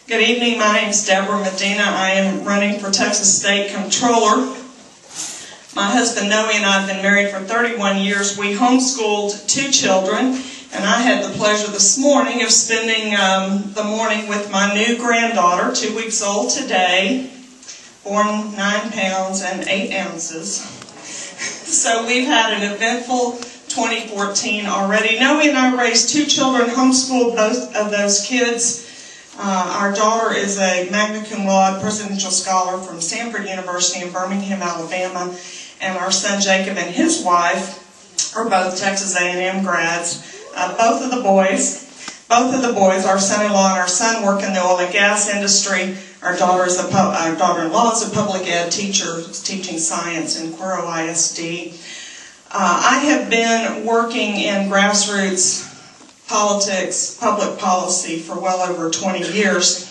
Good evening, my name is Debra Medina. I am running for Texas State Comptroller. My husband Noe and I have been married for 31 years. We homeschooled 2 children, and I had the pleasure this morning of spending the morning with my new granddaughter, 2 weeks old today, born 9 pounds and 8 ounces. So we've had an eventful 2014 already. Noe and I raised 2 children, homeschooled both of those kids. Our daughter is a magna cum laude presidential scholar from Stanford University in Birmingham, Alabama, and our son Jacob and his wife are both Texas A&M grads. Both of the boys, our son-in-law and our son, work in the oil and gas industry. Our daughter-in-law is a public ed teacher teaching science in Cuero ISD. I have been working in grassroots politics, public policy for well over 20 years,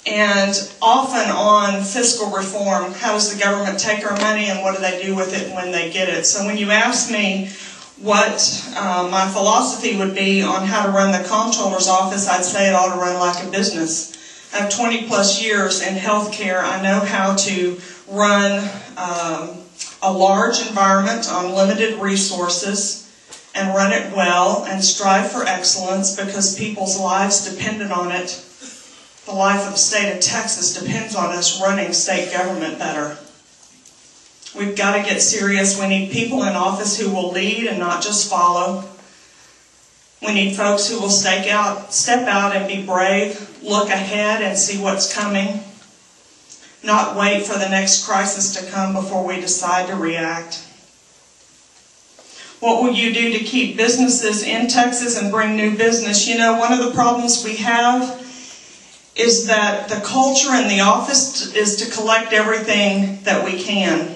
and often on fiscal reform. How does the government take our money and what do they do with it when they get it? So when you ask me what my philosophy would be on how to run the Comptroller's office, I'd say it ought to run like a business. I have 20 plus years in healthcare. I know how to run a large environment on limited resources and run it well and strive for excellence because people's lives depended on it. The life of the state of Texas depends on us running state government better. We've got to get serious. We need people in office who will lead and not just follow. We need folks who will step out and be brave, look ahead and see what's coming, not wait for the next crisis to come before we decide to react. What will you do to keep businesses in Texas and bring new business? You know, one of the problems we have is that the culture in the office is to collect everything that we can.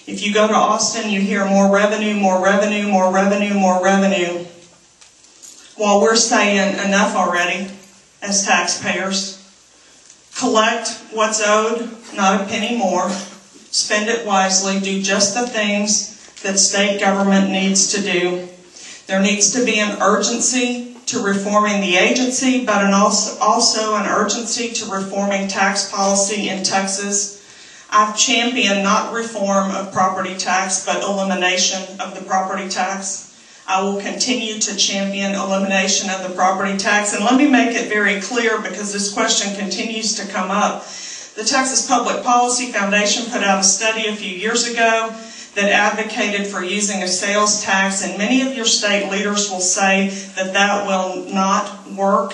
If you go to Austin, you hear more revenue, more revenue, more revenue, more revenue. While we're saying enough already as taxpayers. Collect what's owed, not a penny more. Spend it wisely. Do just the things that state government needs to do. There needs to be an urgency to reforming the agency, but also an urgency to reforming tax policy in Texas. I've championed not reform of property tax, but elimination of the property tax. I will continue to champion elimination of the property tax. And let me make it very clear, because this question continues to come up. The Texas Public Policy Foundation put out a study a few years ago that advocated for using a sales tax, and many of your state leaders will say that that will not work.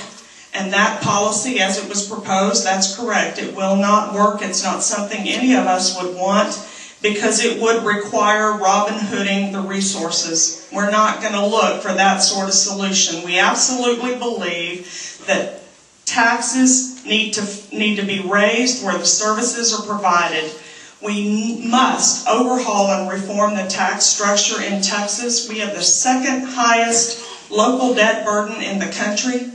And that policy, as it was proposed, that's correct. It will not work. It's not something any of us would want, because it would require Robin Hooding the resources. We're not going to look for that sort of solution. We absolutely believe that taxes need to be raised where the services are provided. We must overhaul and reform the tax structure in Texas. We have the second highest local debt burden in the country.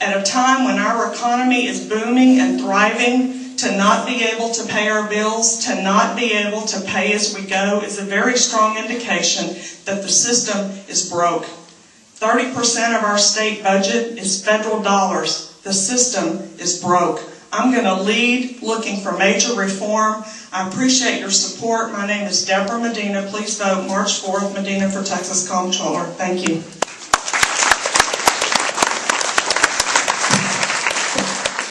At a time when our economy is booming and thriving, to not be able to pay our bills, to not be able to pay as we go, is a very strong indication that the system is broke. 30% of our state budget is federal dollars. The system is broke. I'm going to lead looking for major reform. I appreciate your support. My name is Debra Medina. Please vote March 4th, Medina for Texas Comptroller. Thank you.